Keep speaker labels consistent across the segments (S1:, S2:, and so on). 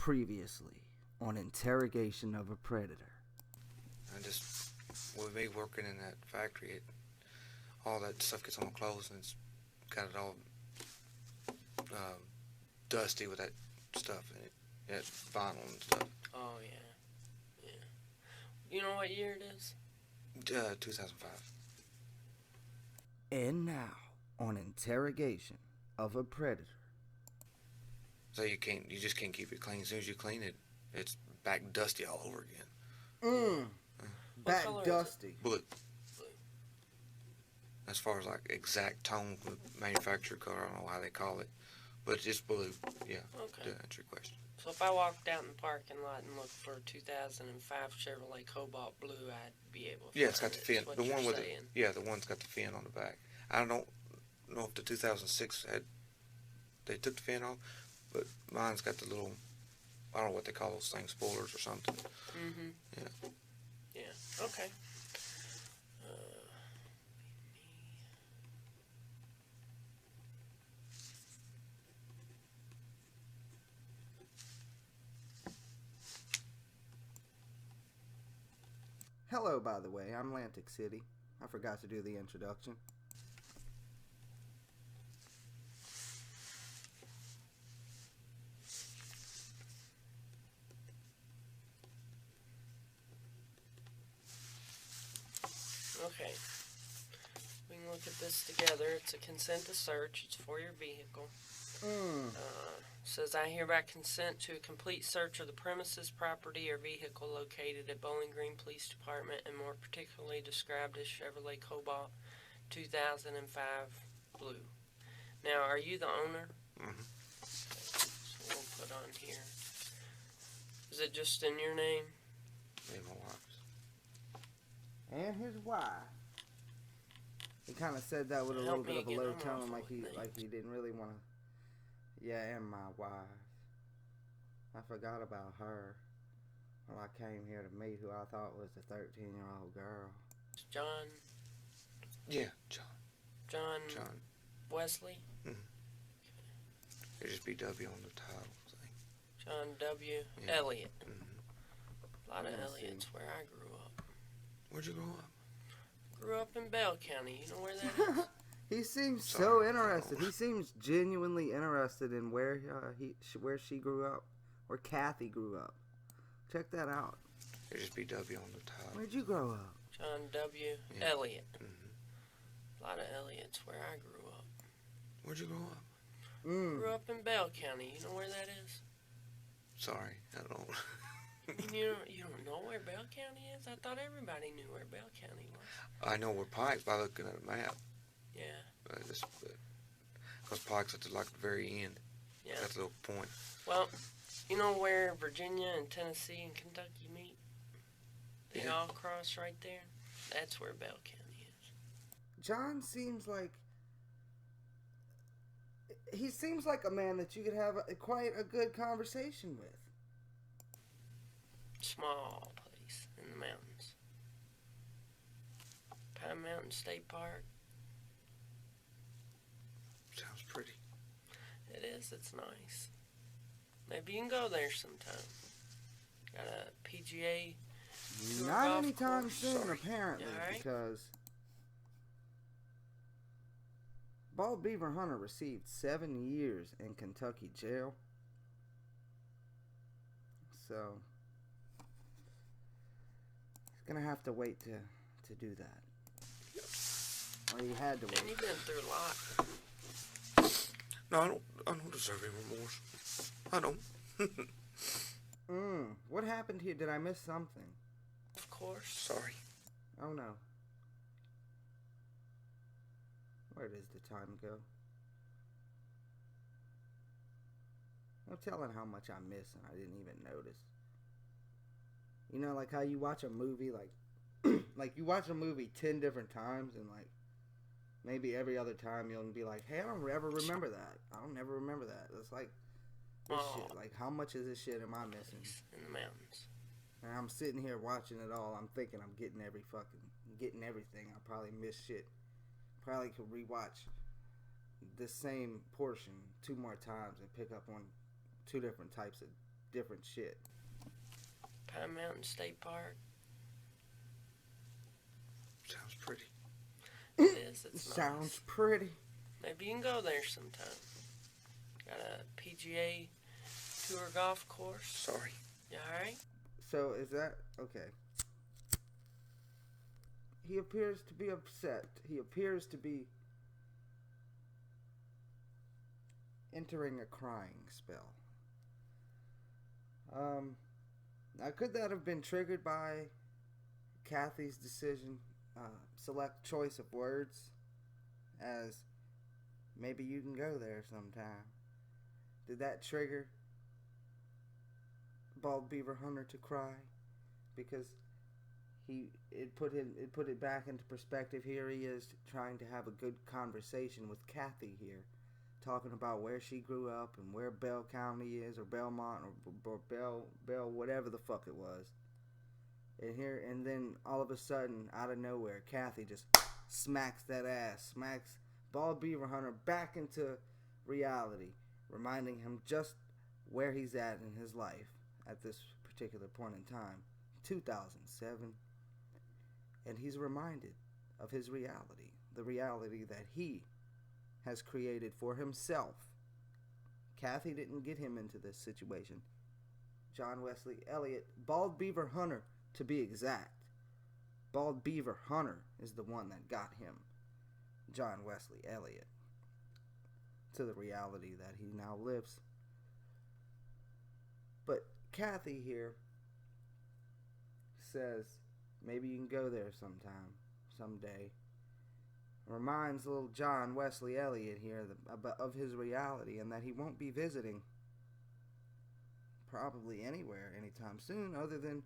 S1: Previously on Interrogation of a Predator.
S2: With me working in that factory, all that stuff gets on my clothes and it's got it all dusty with that stuff in it. Yeah, vinyl and stuff.
S3: Oh, yeah. You know what year it is?
S2: 2005.
S1: And now on Interrogation of a Predator.
S2: So you just can't keep it clean. As soon as you clean it, it's back dusty all over again.
S1: Back dusty.
S2: Blue. As far as like exact tone, the manufacturer color, I don't know how they call it, but it's just blue. Yeah.
S3: Okay.
S2: To answer your question.
S3: So if I walked out in the parking lot and looked for a 2005 Chevrolet Cobalt Blue, I'd be able to.
S2: Yeah, it's got the fin.
S3: The
S2: one with it. Yeah, the one's got the fin on the back. I don't know if the 2006 they took the fin off, but mine's got the little, I don't know what they call those things, spoilers or something.
S3: Mm-hmm.
S2: Yeah.
S3: Yeah. Okay.
S1: Hello, by the way, I'm Lantic City. I forgot to do the introduction.
S3: Okay. We can look at this together. It's a consent to search. It's for your vehicle. Says, I hereby consent to a complete search of the premises, property, or vehicle located at Bowling Green Police Department, and more particularly described as Chevrolet Cobalt 2005 Blue. Now, are you the owner?
S2: Mm-hmm.
S3: Okay, so we'll put on here. Is it just in your name?
S2: Me and my wife's.
S1: And his wife. He kind of said that with a little bit of a low tone, like he didn't really want to. Yeah, and my wife. I forgot about her. Well, I came here to meet who I thought was the 13-year-old girl.
S3: John?
S2: Yeah, John.
S3: John Wesley?
S2: Mm-hmm. It'd just be W on the title thing.
S3: John W. Elliot.
S2: Mm-hmm.
S3: A lot of Elliots where I grew up.
S2: Where'd you grow up?
S3: Grew up in Bell County. You know where that is?
S1: He seems so interested. He seems genuinely interested in where she grew up, where Kathy grew up. Check that out.
S2: It'd just be W on the title.
S1: Where'd you grow up?
S3: John W. Elliot.
S2: Mm-hmm.
S3: A lot of Elliots where I grew up.
S2: Where'd you grow up?
S3: Grew up in Bell County. You know where that is?
S2: Sorry, I don't.
S3: You don't know where Bell County is? I thought everybody knew where Bell County was.
S2: I know where Pike's by looking at a map.
S3: Yeah.
S2: Because Pike's at the very end.
S3: Yeah.
S2: That's the little point.
S3: Well, you know where Virginia and Tennessee and Kentucky meet? They all cross right there. That's where Bell County is.
S1: John seems like... He seems like a man that you could have quite a good conversation with.
S3: Small place in the mountains. Pine Mountain State Park.
S2: Sounds pretty.
S3: It is. It's nice. Maybe you can go there sometime. Got a PGA tour
S1: Not
S3: golf
S1: anytime
S3: course.
S1: soon, apparently, because Bald Beaver Hunter received 7 years in Kentucky jail. So he's gonna have to wait to do that. Well, he had to wait.
S3: And you've been through a lot.
S2: No, I don't deserve any remorse. I don't.
S1: What happened here? Did I miss something?
S3: Of course.
S2: Sorry.
S1: Oh no. Where does the time go? No telling how much I miss and I didn't even notice. You know, like how you watch a movie, like you watch a movie 10 different times, and like maybe every other time you'll be like, hey, I don't ever remember that. I don't ever remember that. It's like this shit. Like, how much of this shit am I missing?
S3: In the mountains.
S1: And I'm sitting here watching it all. I'm thinking I'm getting everything. I probably miss shit. Probably could rewatch the same portion 2 more times and pick up on 2 different types of different shit.
S3: Pine Mountain State Park.
S2: Sounds pretty.
S3: It is. It's
S1: Sounds
S3: nice.
S1: pretty.
S3: Maybe you can go there sometime. Got a PGA Tour golf course.
S2: Sorry.
S3: You alright?
S1: So is that okay? He appears to be upset. He appears to be entering a crying spell. Now could that have been triggered by Kathy's decision, select choice of words, as maybe you can go there sometime? Did that trigger Bald Beaver Hunter to cry? Because it put it back into perspective. Here he is trying to have a good conversation with Kathy here, talking about where she grew up and where Bell County is, or Belmont, or Bell, whatever the fuck it was. And then all of a sudden, out of nowhere, Kathy just smacks that ass, smacks Bald Beaver Hunter back into reality, reminding him just where he's at in his life at this particular point in time, 2007. And he's reminded of his reality, the reality that he has created for himself. Kathy didn't get him into this situation. John Wesley Elliot, Bald Beaver Hunter to be exact. Bald Beaver Hunter is the one that got him, John Wesley Elliot, to the reality that he now lives. But Kathy here says, maybe you can go there sometime, someday. Reminds little John Wesley Elliot here of his reality, and that he won't be visiting probably anywhere anytime soon, other than,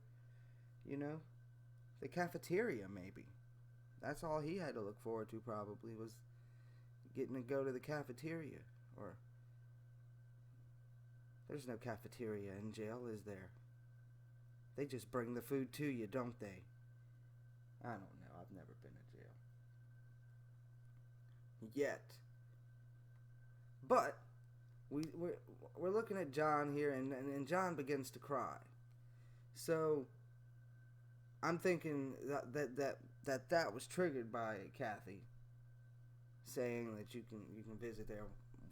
S1: the cafeteria maybe. That's all he had to look forward to, probably, was getting to go to the cafeteria. Or there's no cafeteria in jail, is there? They just bring the food to you, don't they? I don't know. I've never been to jail yet. But we're looking at John here, and John begins to cry. So I'm thinking that was triggered by Kathy saying that you can visit there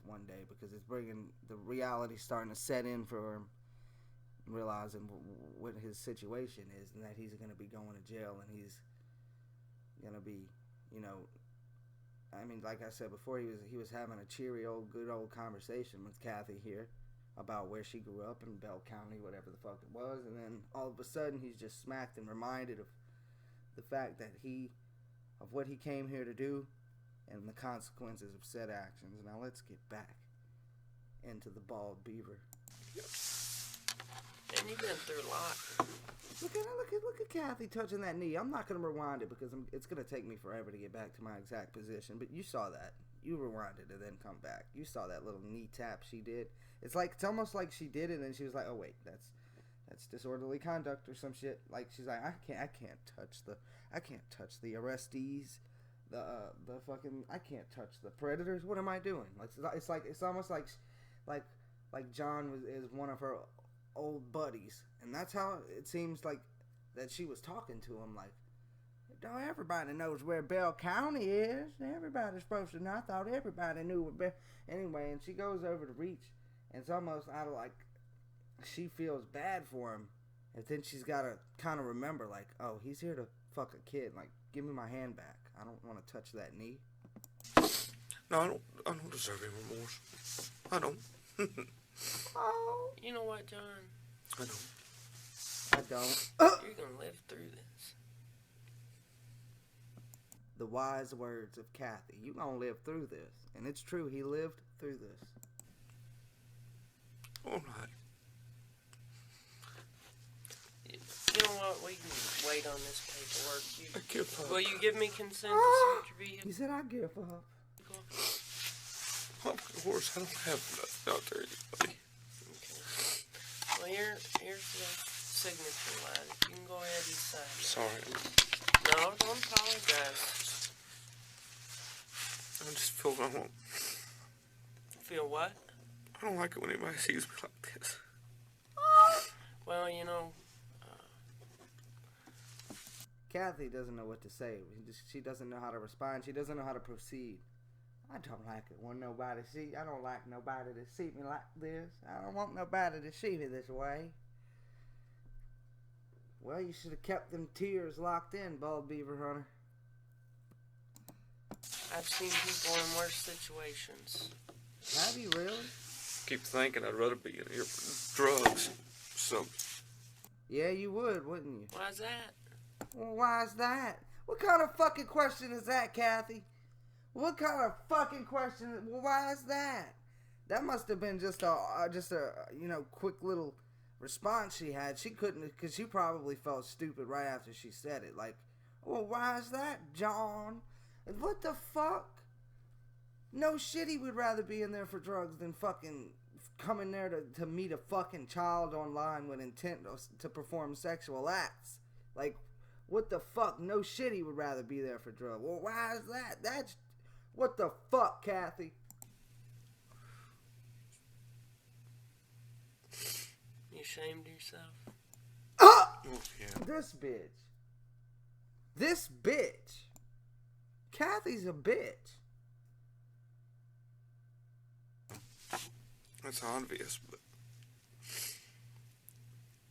S1: one day, because it's bringing the reality starting to set in for him, realizing what his situation is, and that he's going to be going to jail, and he's going to be, I mean, like I said before, he was having a cheery good old conversation with Kathy here about where she grew up in Bell County, whatever the fuck it was, and then all of a sudden he's just smacked and reminded of the fact that of what he came here to do and the consequences of said actions. Now let's get back into the Bald Beaver.
S3: And you've been through a lot.
S1: Look at Kathy touching that knee. I'm not going to rewind it because it's going to take me forever to get back to my exact position. But you saw that. You rewind it and then come back. You saw that little knee tap she did. It's almost like she did it and then she was like, oh wait, that's disorderly conduct or some shit. Like she's like, I can't touch the arrestees, the fucking, I can't touch the predators. What am I doing? It's almost like John is one of her old buddies, and that's how it seems like that she was talking to him. Like, don't everybody knows where Bell County is? Everybody's supposed to know. I thought everybody knew where Bell. Anyway, and she goes over to reach, and it's almost out of like she feels bad for him, and then she's got to kind of remember, like, oh, he's here to fuck a kid. Like, give me my hand back. I don't want to touch that knee.
S2: No, I don't deserve any remorse. I don't.
S1: Oh,
S3: You know what, John?
S2: I don't.
S1: I don't.
S3: You're going to live through this.
S1: The wise words of Kathy. You gonna live through this. And it's true, he lived through this.
S2: All right.
S3: You know what? We can wait on this paperwork.
S2: I give up.
S3: Will you give me consent to search your vehicle?
S1: He said, I give up.
S2: I'm a horse. I don't have nothing out there, anybody.
S3: Okay. Well, here's the signature line. You can go ahead and sign it.
S2: Sorry.
S3: No, don't apologize.
S2: I just feel I don't.
S3: Feel what?
S2: I don't like it when anybody sees me like this.
S1: Kathy doesn't know what to say. She doesn't know how to respond. She doesn't know how to proceed. I don't like it when nobody see. I don't like nobody to see me like this. I don't want nobody to see me this way. Well, you should have kept them tears locked in, Bald Beaver Hunter.
S3: I've seen people in worse situations.
S1: Have you really?
S2: Keep thinking I'd rather be in here for drugs. So.
S1: Yeah, you would, wouldn't you?
S3: Why's that?
S1: Well, why is that? What kind of fucking question is that, Kathy? What kind of fucking question? Well, why is that? That must have been just a quick little response she had. She couldn't, because she probably felt stupid right after she said it. Like, well, why is that, John? What the fuck? No shit, he would rather be in there for drugs than fucking come in there to meet a fucking child online with intent to perform sexual acts. Like, what the fuck? No shit, he would rather be there for drugs. Well, why is that? That's... What the fuck, Kathy?
S3: You ashamed of yourself?
S2: Oh, yeah.
S1: This bitch. Kathy's a bitch.
S2: That's obvious, but...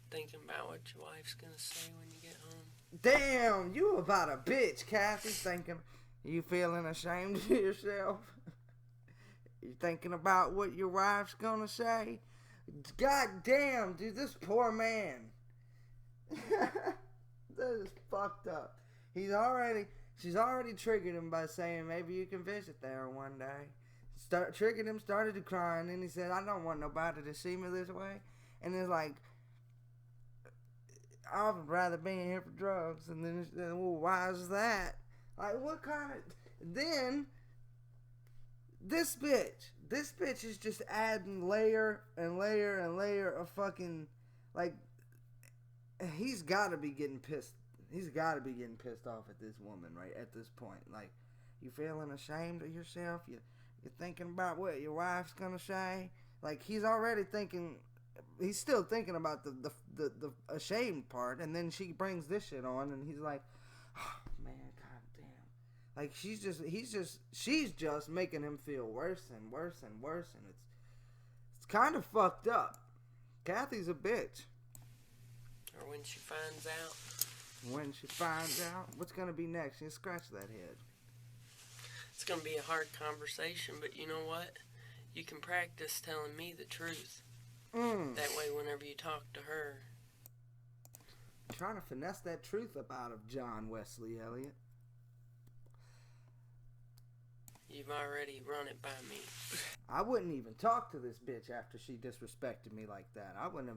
S3: Thinking about what your wife's gonna say when you get home.
S1: Damn, you about a bitch, Kathy. Thinking... You feeling ashamed of yourself? You thinking about what your wife's gonna say? God damn, dude, this poor man. That is fucked up. She's already triggered him by saying maybe you can visit there one day. Triggered him, started to cry, and then he said, I don't want nobody to see me this way. And it's like, I would rather be in here for drugs. And then, well, why is that? Like, what kind of... Then, this bitch is just adding layer and layer and layer of fucking... Like, he's got to be getting pissed. He's got to be getting pissed off at this woman, right, at this point. Like, you feeling ashamed of yourself? You're thinking about what your wife's gonna say? Like, he's already thinking... He's still thinking about the ashamed part, and then she brings this shit on, and he's like, oh, man, goddamn. Like, she's just making him feel worse and worse and worse, and it's kind of fucked up. Kathy's a bitch.
S3: Or when she finds out.
S1: When she finds out, what's gonna be next? You scratch that head.
S3: It's gonna be a hard conversation, but you know what? You can practice telling me the truth. That way, whenever you talk to her...
S1: I'm trying to finesse that truth up out of John Wesley Elliot.
S3: You've already run it by me.
S1: I wouldn't even talk to this bitch after she disrespected me like that. I would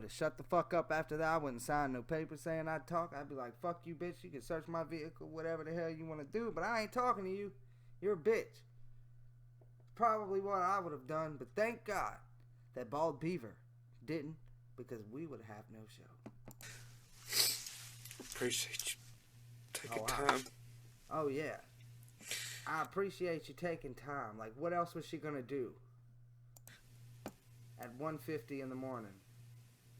S1: have shut the fuck up after that. I wouldn't sign no paper saying I'd talk. I'd be like, fuck you, bitch. You can search my vehicle, whatever the hell you want to do, but I ain't talking to you. You're a bitch. Probably what I would have done, but thank God that Bald Beaver didn't, because we would have no show.
S2: Appreciate you taking time.
S1: Oh, yeah. I appreciate you taking time. Like, what else was she gonna do? At 1:50 in the morning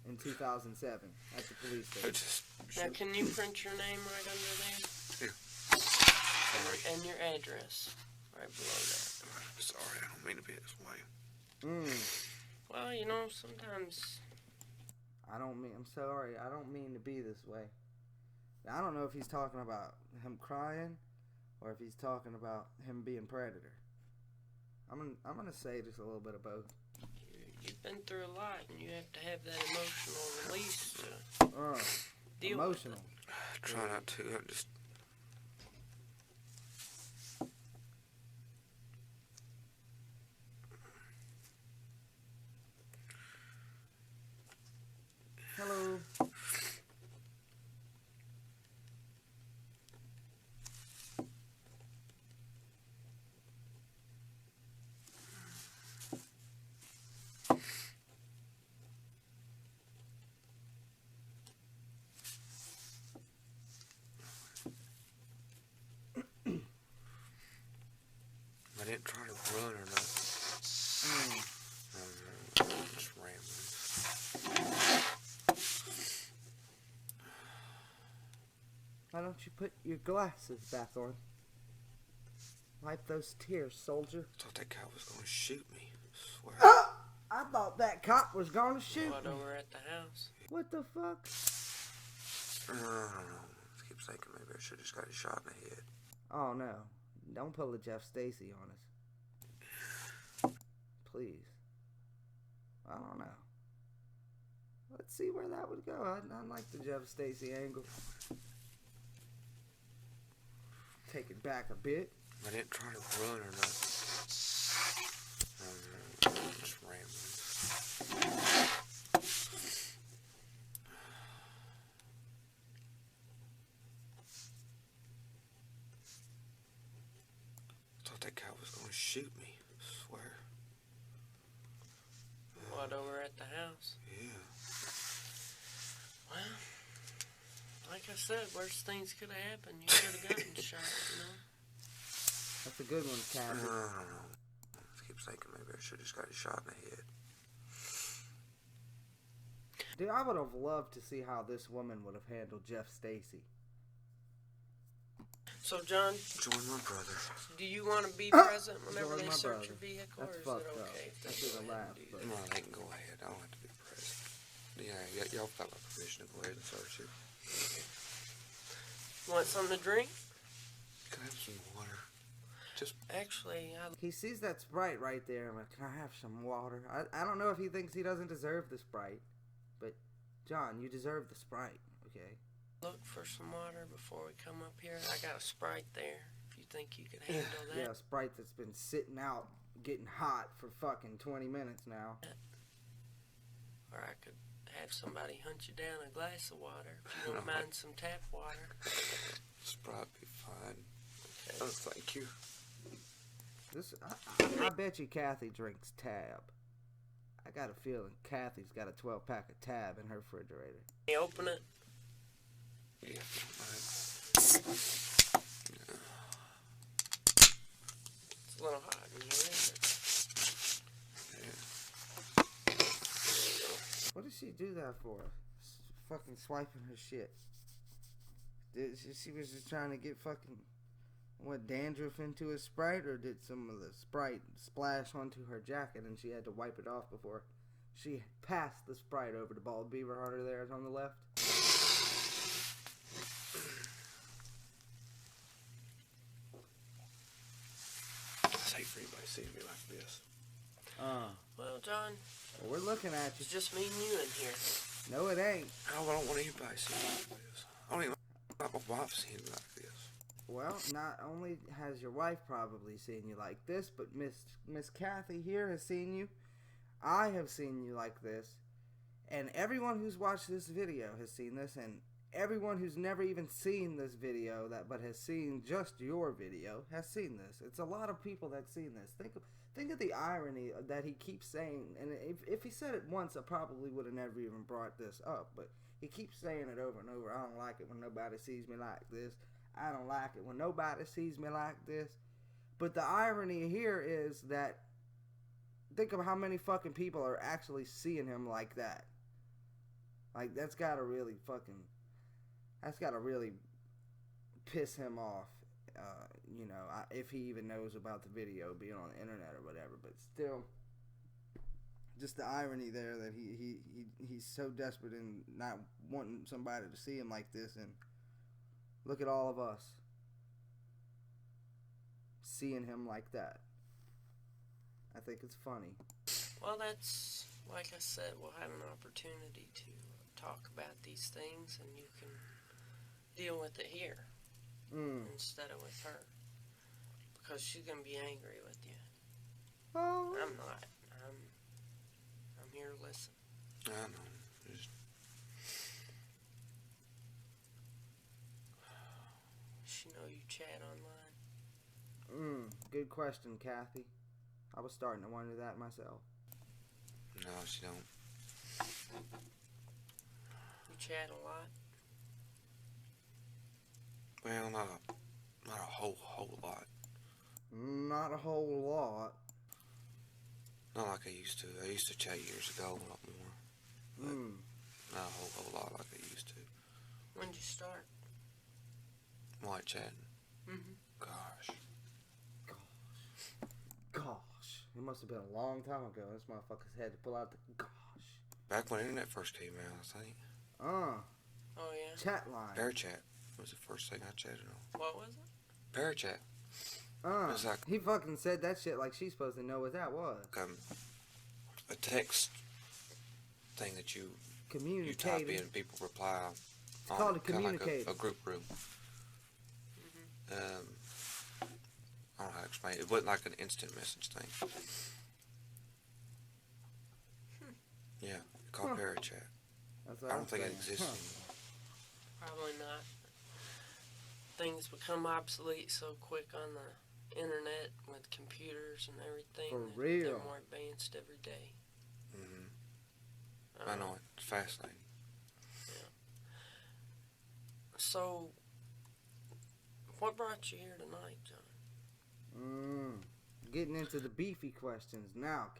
S1: in 2007 at the police station.
S3: Now, can you print your name right under there?
S2: Yeah. Sorry.
S3: And your address right below that.
S2: Sorry, I don't mean to be this way.
S3: Well, you know, sometimes...
S1: I'm sorry, I don't mean to be this way. I don't know if he's talking about him crying or if he's talking about him being predator. I'm gonna say just a little bit of both.
S3: You've been through a lot, and you have to have that emotional release to deal
S1: emotional.
S3: with it.
S2: I try not to. I just...
S1: Hello.
S2: I didn't try to run or nothing. Just rambling.
S1: I don't don't you put your glasses back on? Wipe those tears, soldier.
S2: I thought that guy was gonna shoot me. I swear.
S1: I thought that cop was gonna shoot
S3: What,
S1: me.
S3: over at the house?
S1: What the fuck?
S2: I keep thinking maybe I should have just got a shot in the head.
S1: Oh no. Don't pull a Jeff Stacy on us. Please. I don't know. Let's see where that would go. I like the Jeff Stacy angle. Take it back a bit.
S2: I didn't try to run or nothing. Just rambling. I thought that guy was gonna shoot me. I swear.
S3: What, over at the house?
S2: Yeah.
S3: Well, like I said, worst things could have happened. You could have gotten shot, you know?
S1: That's a good one, Kathy.
S2: I keep thinking maybe I should have just got a shot in the head.
S1: Dude, I would have loved to see how this woman would have handled Jeff Stacy.
S3: So, John,
S2: Join my brother.
S3: do you want to be present whenever
S1: Join
S3: they
S1: my
S3: search
S1: brother.
S3: your vehicle,
S1: That's
S3: or is
S1: fucked
S3: it
S1: up.
S3: okay if
S1: I
S3: they
S1: should
S3: go
S1: have
S3: ahead and
S1: laughed,
S3: do
S1: but-
S3: that?
S2: No, they can go ahead. I don't have to be present. Yeah, y'all got my permission to go ahead and search it.
S3: Want something to drink?
S2: Can I have some water?
S3: Actually,
S1: He sees that Sprite right there. I'm like, can I have some water? I don't know if he thinks he doesn't deserve the Sprite. But, John, you deserve the Sprite, okay?
S3: look for some water before we come up here. I got a Sprite there, if you think you can handle that.
S1: Yeah, a Sprite that's been sitting out, getting hot for fucking 20 minutes now.
S3: Or I could have somebody hunt you down a glass of water, if you don't mind some tap water.
S2: Sprite be fine.
S3: Okay.
S2: Oh, thank you.
S1: I bet you Kathy drinks Tab. I got a feeling Kathy's got a 12-pack of Tab in her refrigerator.
S3: Can you open it?
S2: Yeah,
S3: It's a little hot in here, isn't it?
S1: What did she do that for? Fucking swiping her shit. She was just trying to get fucking, what, dandruff into a Sprite, or did some of the Sprite splash onto her jacket and she had to wipe it off before she passed the Sprite over to Bald Beaver Hunter there on the left?
S2: It's hate for anybody seeing me like this.
S3: Well, John,
S1: Well, we're looking at you.
S3: it's just me and you in here.
S1: No, it ain't.
S2: I don't want anybody seeing me like this. I don't even want my wife seeing me like this.
S1: Well, not only has your wife probably seen you like this, but Miss Kathy here has seen you. I have seen you like this. And everyone who's watched this video has seen this, and everyone who's never even seen this video but has seen just your video has seen this. It's a lot of people that's seen this. Think of the irony that he keeps saying, and if he said it once, I probably would have never even brought this up, but he keeps saying it over and over. I don't like it when nobody sees me like this. I don't like it when nobody sees me like this. But the irony here is that, think of how many fucking people are actually seeing him like that. Like, that's gotta really piss him off. If he even knows about the video being on the internet or whatever. But still, just the irony there that he's so desperate in not wanting somebody to see him like this, and look at all of us seeing him like that. I think it's funny.
S3: Well, that's, like I said, we'll have an opportunity to talk about these things, and you can deal with it here instead of with her, because she's gonna be angry with you.
S1: Oh,
S3: I'm not. I'm here to listen.
S2: I know.
S3: She know you chat online.
S1: Good question, Kathy. I was starting to wonder that myself.
S2: No, she don't.
S3: You chat a lot.
S2: Well, not a whole lot.
S1: Not a whole lot.
S2: Not like I used to. I used to chat years ago a lot more. But not a whole lot like I used to.
S3: When'd you start?
S2: chatting. Gosh.
S1: It must have been a long time ago. This motherfucker's had to pull out the gosh.
S2: Back when internet first came out, I think.
S3: Oh, yeah.
S1: Chat line.
S2: Parachat was the first thing I chatted on.
S3: What was it?
S2: Parachat. It was like
S1: he fucking said that shit like she's supposed to know what that was.
S2: A text thing that you type in and people reply.
S1: It's called a communicator.
S2: Like a group room. I don't know how to explain it. It wasn't like an instant message thing. Yeah, called Parachat. I don't think it exists anymore.
S3: Probably not. Things become obsolete so quick on the internet with computers and everything.
S1: For real.
S3: They're more advanced every day.
S2: I know it. It's fascinating.
S3: Yeah. So, what brought you here tonight, John?
S1: Getting into the beefy questions now.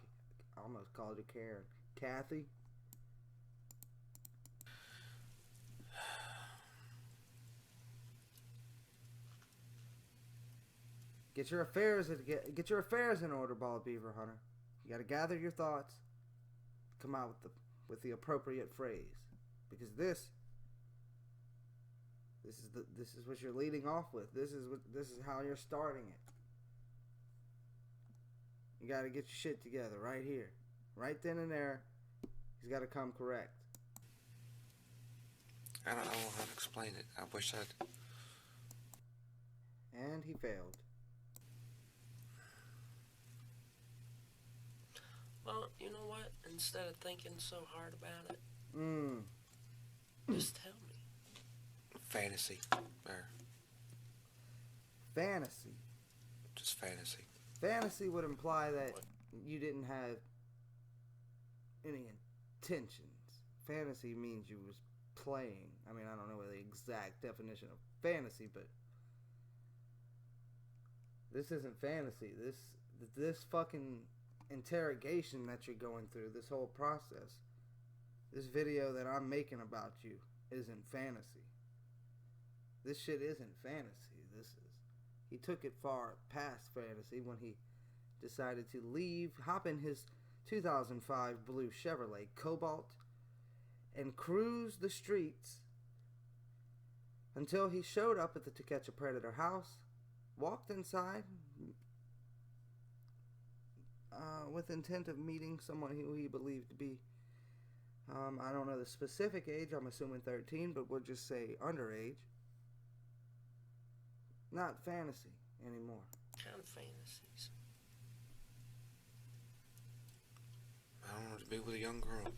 S1: I almost called her Karen. Kathy? Get your affairs in order, Bald Beaver Hunter. You got to gather your thoughts, come out with the appropriate phrase, because this is what you're leading off with. This is how you're starting it. You got to get your shit together right here, right then and there. He's got to come correct.
S2: I don't know how to explain it. I wish I'd.
S1: And he failed.
S3: Well, you know what? Instead of thinking so hard about it, just tell me.
S2: Fantasy. There.
S1: Fantasy.
S2: Just fantasy.
S1: Fantasy would imply that you didn't have any intentions. Fantasy means you was playing. I mean, I don't know the exact definition of fantasy, but this isn't fantasy. This fucking interrogation that you're going through, this whole process, this video that I'm making about you isn't fantasy. This shit isn't fantasy. He took it far past fantasy when he decided to hop in his 2005 blue Chevrolet Cobalt and cruise the streets until he showed up at the To Catch a Predator house, walked inside with intent of meeting someone who he believed to be, I don't know the specific age, I'm assuming 13, but we'll just say underage. Not fantasy anymore.
S3: Kind of fantasies.
S2: I don't know, to be with a young girl.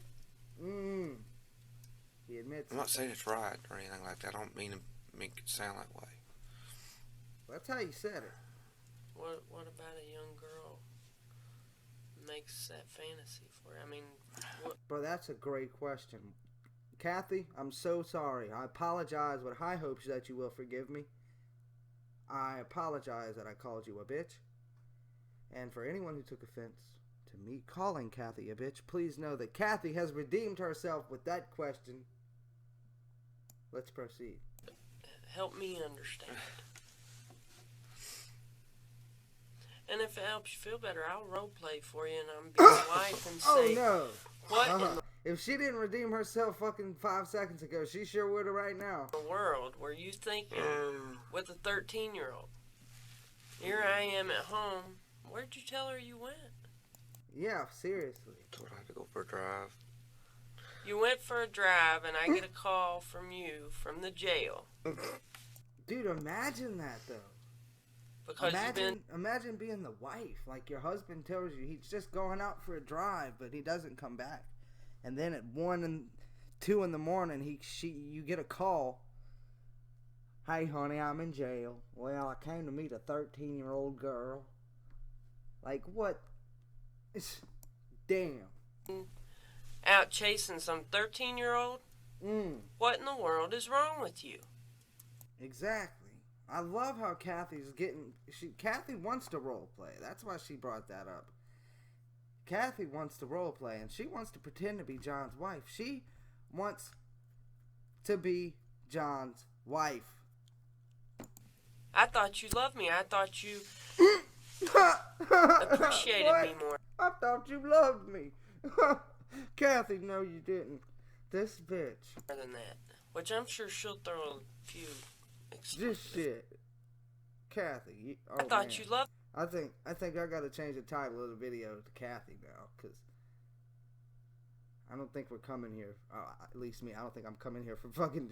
S1: He admits.
S2: I'm not saying it's right or anything like that. I don't mean to make it sound that way.
S1: That's how you said it.
S3: What about a young girl makes that fantasy for you? I mean, what?
S1: Bro, that's a great question. Kathy, I'm so sorry. I apologize with high hopes that you will forgive me. I apologize that I called you a bitch. And for anyone who took offense to me calling Kathy a bitch, please know that Kathy has redeemed herself with that question. Let's proceed.
S3: Help me understand. And if it helps you feel better, I'll roleplay for you and I'm be your wife and say...
S1: Oh, no.
S3: What in
S1: If she didn't redeem herself fucking 5 seconds ago, she sure would have right now.
S3: the world were you thinking with a 13-year-old? Here I am at home. Where'd you tell her you went?
S1: Yeah, seriously.
S2: Told her I had to go for a drive.
S3: You went for a drive and I get a call from you from the jail.
S1: Dude, imagine that, though.
S3: Because
S1: imagine being the wife. Like, your husband tells you he's just going out for a drive, but he doesn't come back. And then at 1 and 2 in the morning, you get a call. Hey, honey, I'm in jail. Well, I came to meet a 13-year-old girl. Like, what? Damn.
S3: out chasing some 13-year-old? What in the world is wrong with you?
S1: Exactly. I love how Kathy's getting... Kathy wants to role play. That's why she brought that up. Kathy wants to role play, and she wants to pretend to be John's wife. She wants to be John's wife.
S3: I thought you loved me. I thought you appreciated me more.
S1: I thought you loved me. Kathy, no, you didn't. This bitch.
S3: More than that. Which I'm sure she'll throw a few.
S1: This shit. Kathy.
S3: I thought you loved.
S1: I think I gotta change the title of the video to Kathy now, because I don't think we're coming here. At least me. I don't think I'm coming here for fucking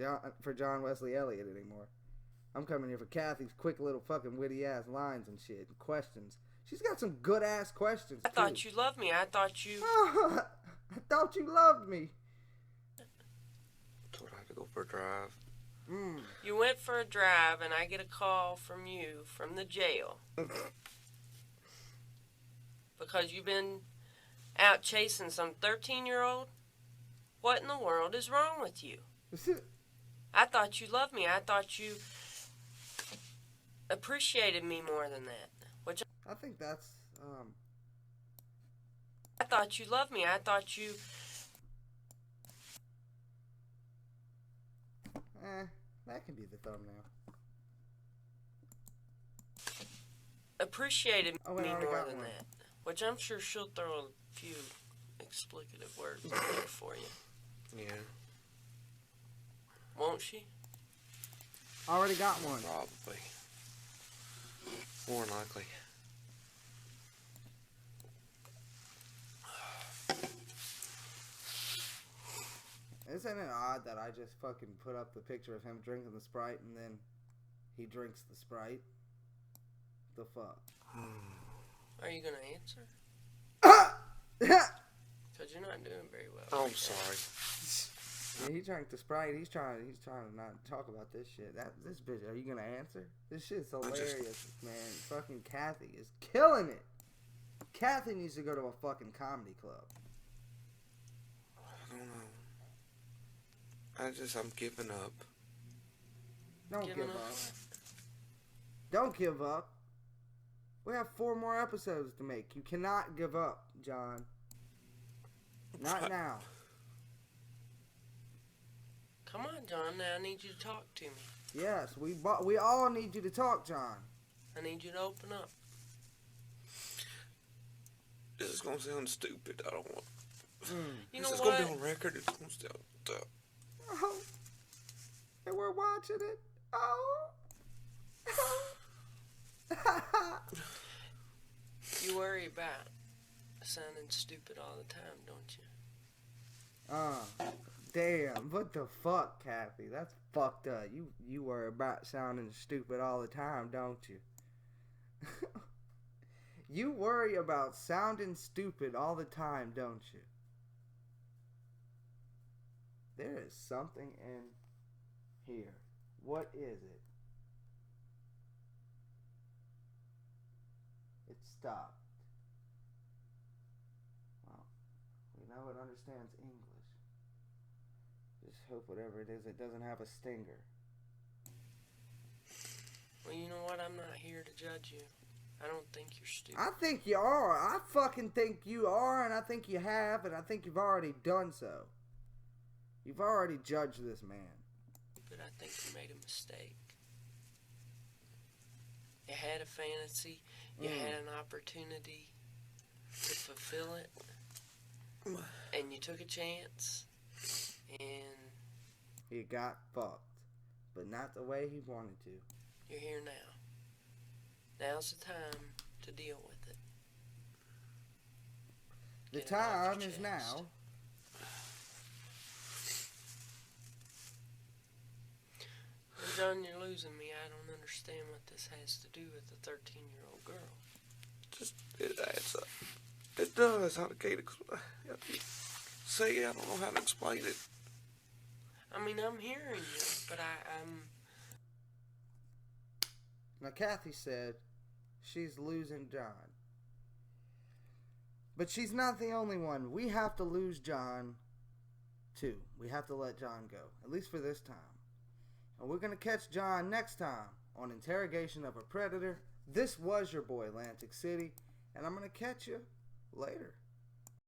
S1: John Wesley Elliot anymore. I'm coming here for Kathy's quick little fucking witty ass lines and shit and questions. She's got some good ass questions.
S3: I thought you loved me. I thought you.
S1: I thought you loved me.
S2: Told I had to go for a drive.
S3: You went for a drive, and I get a call from you from the jail because you've been out chasing some 13-year-old. What in the world is wrong with you? I thought you loved me. I thought you appreciated me more than that. Which
S1: I think that's
S3: I thought you loved me. I thought you.
S1: That can be the thumbnail.
S3: Appreciated me more than
S1: one.
S3: that. Which I'm sure she'll throw a few explicative words in there for you.
S2: Yeah.
S3: Won't she?
S1: Already got one.
S2: Probably. More than likely.
S1: Isn't it odd that I just fucking put up the picture of him drinking the Sprite and then he drinks the Sprite? The fuck?
S3: Are you gonna answer? Because you're not doing very well.
S2: Oh, I'm sorry.
S1: Yeah, he drank the Sprite. He's trying to not talk about this shit. This bitch, are you gonna answer? This shit's hilarious, man. Fucking Kathy is killing it. Kathy needs to go to a fucking comedy club.
S2: I don't know. I'm giving up.
S1: Don't give up. Don't give up. We have 4 more episodes to make. You cannot give up, John. Not now.
S3: Come on, John. Now I need you to talk to me.
S1: Yes, we all need you to talk, John.
S3: I need you to open up.
S2: This is gonna sound stupid. I don't want.
S3: You know
S2: This is
S3: what?
S2: gonna be on record. It's gonna sound dumb.
S1: Oh, and we're watching it. Oh.
S3: You worry about sounding stupid all the time, don't you?
S1: Damn. What the fuck, Kathy? That's fucked up. You worry about sounding stupid all the time, don't you? You worry about sounding stupid all the time, don't you? There is something in here. What is it? It stopped. Well, we know it understands English. Just hope whatever it is, it doesn't have a stinger.
S3: Well, you know what? I'm not here to judge you. I don't think you're stupid.
S1: I think you are. I fucking think you are, and I think you have, and I think you've already done so. You've already judged this man.
S3: But I think you made a mistake. You had a fantasy. You had an opportunity to fulfill it. And you took a chance. And
S1: He got fucked. But not the way he wanted to.
S3: you're here now. Now's the time to deal with it.
S1: The
S3: Get it off your
S1: time is
S3: chest.
S1: now.
S3: John, you're losing me. I don't understand what this has to do with a 13-year-old girl.
S2: Just, it adds up. It does. How to say it, I don't know how to explain it.
S3: I mean, I'm hearing you, but I'm...
S1: Now, Kathy said she's losing John. But she's not the only one. We have to lose John, too. We have to let John go. At least for this time. And we're going to catch John next time on Interrogation of a Predator. This was your boy, Lantic City. And I'm going to catch you later.